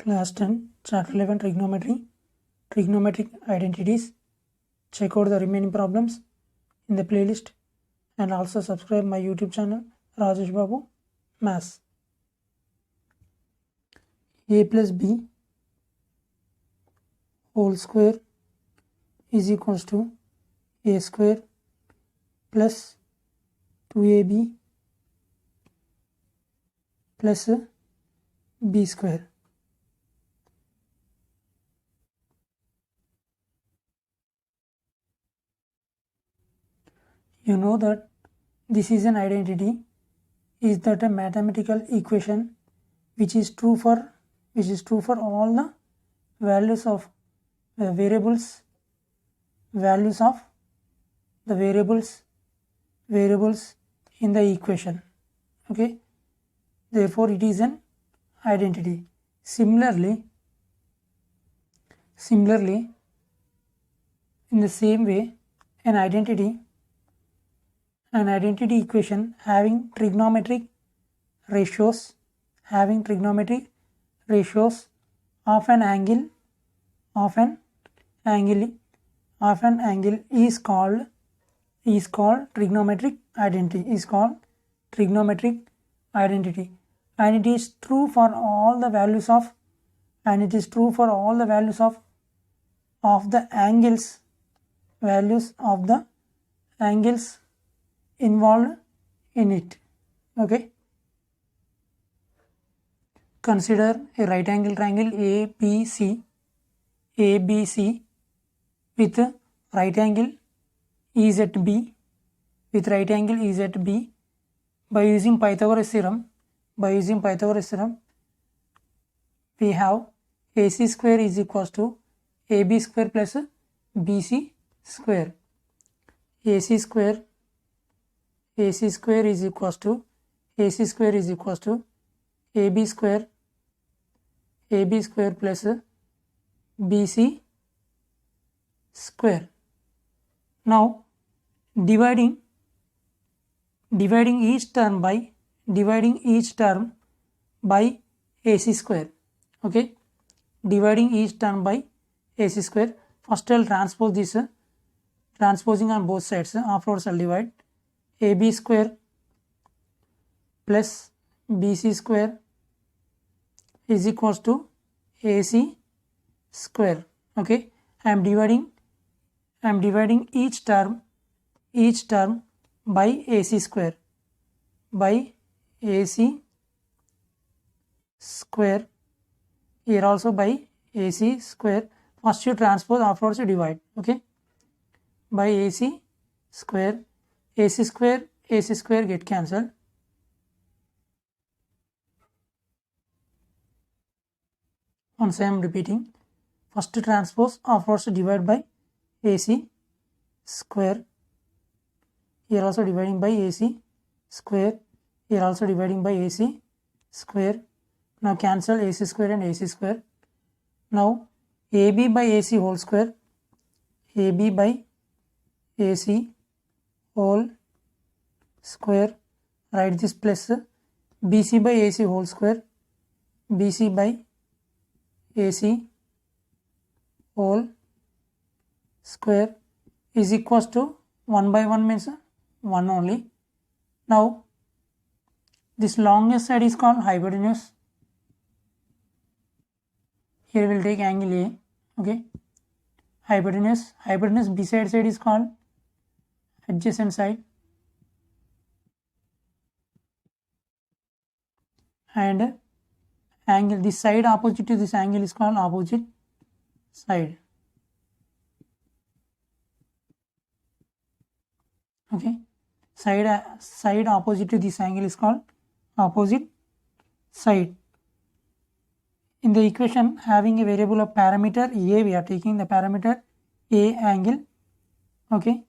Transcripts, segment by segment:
Class 10, Chapter 11 Trigonometry, Trigonometric Identities. Check out the remaining problems in the playlist and also subscribe my YouTube channel Rajesh Babu Maths. A plus B whole square is equals to A square plus 2AB plus B square. You know that this is an identity. Is that a mathematical equation which is true for all the values of the variables in the equation. Okay, therefore it is an identity. Similarly, in the same way, an identity equation having trigonometric ratios of an angle is called trigonometric identity, and it is true for all the values of the angles involved in it. Okay, consider a right angle triangle ABC with right angle EZB by using Pythagoras theorem. We have AC square is equals to AB square plus BC square. AC square is equals to AB square plus BC square. Now dividing each term by AC square. Okay, dividing each term by AC square. First I'll transpose this, transposing on both sides. Afterwards I'll divide. AB square plus BC square is equals to AC square. Okay, I am dividing each term by AC square, here also by AC square. First you transpose, afterwards you divide. Okay, by AC square get cancelled. Once I am repeating, first transpose, afterwards divide by AC square. Here also dividing by AC square. Here also dividing by AC square. Now cancel AC square and AC square. Now AB by AC whole square. AB by AC whole square. Write this plus BC by AC whole square. BC by AC whole square is equals to 1 by 1 means 1 only. Now this longest side is called hypotenuse. Here we will take angle A. Okay, hypotenuse beside side is called adjacent side, and angle this side opposite to this angle is called opposite side. Okay, side opposite to this angle is called opposite side. In the equation having a variable of parameter A, we are taking the parameter A angle. Okay,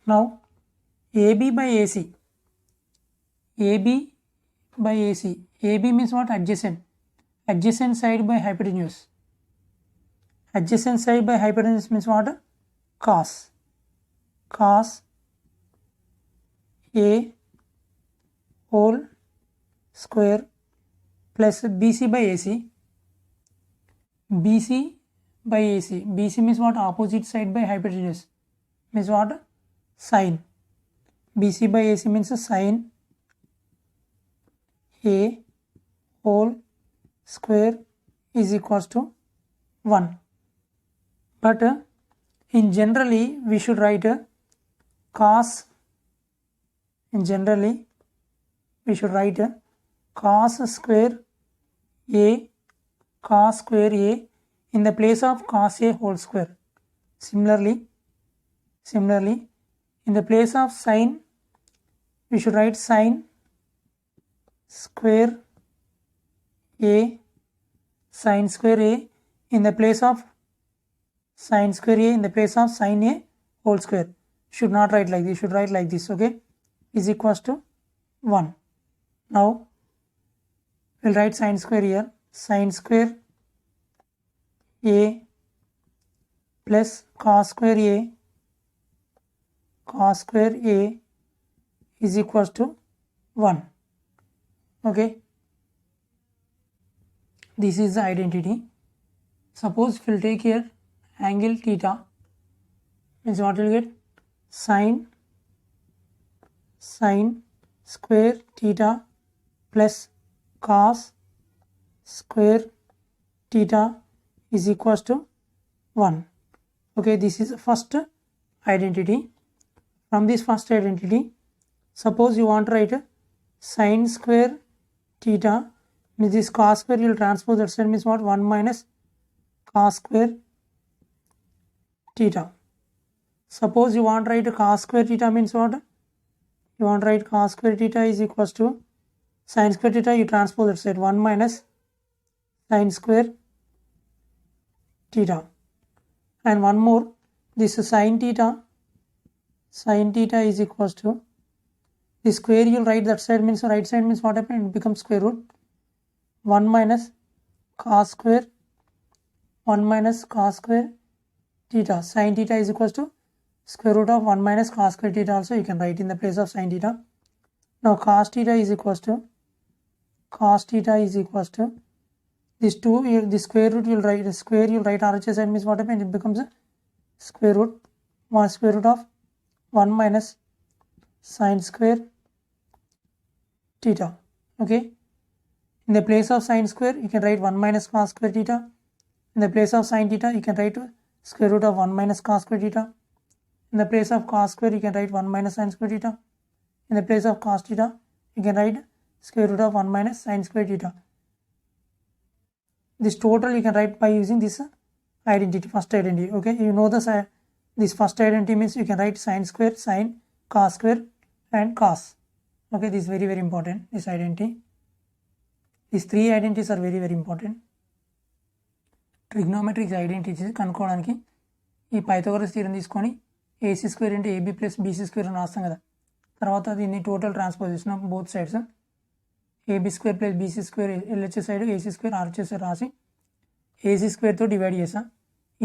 now AB by AC means what? Adjacent side by hypotenuse. Adjacent side by hypotenuse means what? Cos A whole square plus BC by AC. BC by AC. BC means what? Opposite side by hypotenuse. Means what? Sine. BC by AC means sine A whole square is equals to 1. But in generally we should write cos. In generally we should write cos square A in the place of cos A whole square. Similarly in the place of sine we should write sine square A, sine square A in the place of sine square A in the place of sine A whole square. Should not write like this, should write like this, okay, is equals to 1. Now we'll write sine square here, sine square A plus cos square A is equals to 1. Okay, this is the identity. Suppose if we'll take here angle theta, means what we'll get? Sine square theta plus cos square theta is equals to 1. Okay, this is the first identity. From this first identity, suppose you want to write sine square theta, means this cos square you will transpose that side, means what? 1 minus cos square theta. Suppose you want to write cos square theta, means what? You want to write cos square theta is equals to sin square theta, you transpose that side, 1 minus sin square theta. And one more, this sin theta is equals to the square you will write that side, means right side, means what happened? It becomes square root 1 minus cos square theta. Sin theta is equals to square root of 1 minus cos square theta also you can write in the place of sin theta. Now cos theta is equals to this 2, the square root you will write, RHS side, means what happened? It becomes a square root of 1 minus sin square theta. Okay, in the place of sin square you can write 1 minus cos square theta. In the place of sin theta you can write square root of 1 minus cos square theta. In the place of cos square you can write 1 minus sin square theta. In the place of cos theta you can write square root of 1 minus sin square theta. This total you can write by using this identity, first identity. Okay, you know this first identity means you can write sin square, sin, cos square and cos. Okay, this is very very important, this identity. These three identities are very very important. Trigonometric identities కనుక్కోవడానికి ఈ Pythagoras theorem తీసుకొని AC square into AB plus BC square అని రాస్తాం కదా. తర్వాత దీన్ని total transposition of both sides AB square plus BC square LHS side AC square RHS రాసి AC స్క్వేర్తో divide చేసాం.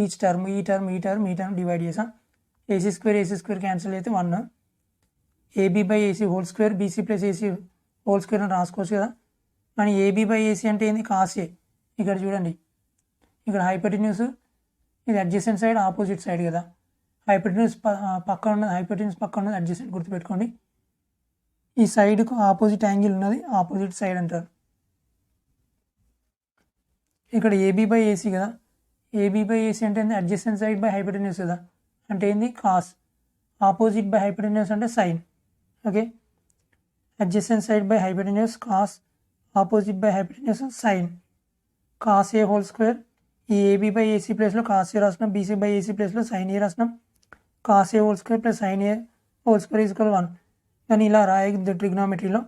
ఈచ్ టర్మ్ ఈ టర్మ్ డివైడ్ చేసాం. AC స్క్వేర్ క్యాన్సిల్ అయితే 1. AB by AC whole square BC plus AC whole square అని రాసుకోవచ్చు కదా. కానీ AB by AC అంటే ఏంది? Cos A. ఇక్కడ చూడండి, ఇక్కడ హైపోటెన్యూస్ ఇది అడ్జసెంట్ సైడ్ ఆపోజిట్ సైడ్ కదా. హైపోటెన్యూస్ పక్కన ఉన్నది అడ్జసెంట్ గుర్తుపెట్టుకోండి. ఈ సైడ్కు ఆపోజిట్ యాంగిల్ ఉన్నది ఆపోజిట్ సైడ్ అంటారు. ఇక్కడ AB బై AC కదా. AB బై AC అంటే ఏంది? అడ్జసెంట్ సైడ్ బై హైపోటెన్యూస్ కదా. అంటే ఏంది? కాస్. ఆపోజిట్ బై హైపోటెన్యూస్ అంటే sine. Okay, adjacent side by hypotenuse cos, opposite by hypotenuse sine. Cos A whole square, ఈ AB బై AC ప్లేస్లో cos A రాసినాం, BC by AC ప్లేస్లో sine A రాసినాం. Cos A whole square plus sine A whole square is equal 1. కానీ ఇలా రాయదు ట్రిగ్నోమెట్రీలో.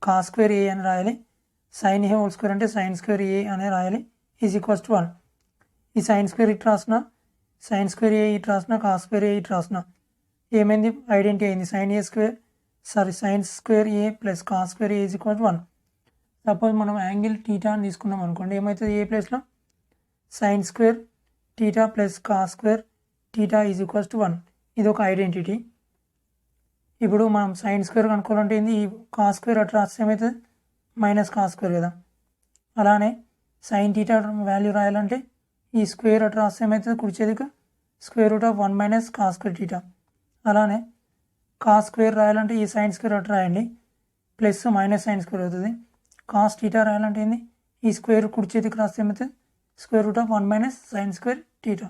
Cos square A అని రాయాలి, సైన్ A హోల్ స్క్వేర్ అంటే సైన్ స్క్వేర్ A అని రాయాలి, ఈజ్ ఈక్వల్స్ టు 1. ఈ సైన్ స్క్వేర్ ఇటు రాసిన, సైన్ స్క్వేర్ A ఇటు రాసిన, కాస్ స్క్వేర్ A ఇటు రాసిన, ఏమైంది? ఐడెంటిటీ అయింది. Sign square A plus cos square A is equal to 1. Suppose మనం యాంగిల్ టీటా అని తీసుకున్నాం అనుకోండి, ఏమవుతుంది? ఏ ప్లేస్లో sine square theta plus cos square theta is equals to 1. ఇది ఒక ఐడెంటిటీ. ఇప్పుడు మనం సైన్ స్క్వేర్ కనుక్కోవాలంటే ఏంది? ఈ కాస్ స్క్వేర్ అట్లా రాస్తే ఏమవుతుంది? మైనస్ కాస్ స్క్వేర్ కదా. అలానే సైన్ టీటా వాల్యూ రాయాలంటే ఈ స్క్వేర్ అటు రాస్తే ఏమవుతుంది, కుడి చేతికి square root of 1 minus cos square theta. అలానే కాస్ స్క్వేర్ రాయాలంటే ఈ సైన్ స్క్వేర్ అటు రాయండి, ప్లస్ మైనస్ సైన్ స్క్వేర్ అవుతుంది. కాస్ టీటా రాయాలంటే ఏంది, ఈ స్క్వేర్ కుడి చేతికి రాస్తే ఏమవుతుంది, square root of 1 minus sine square theta.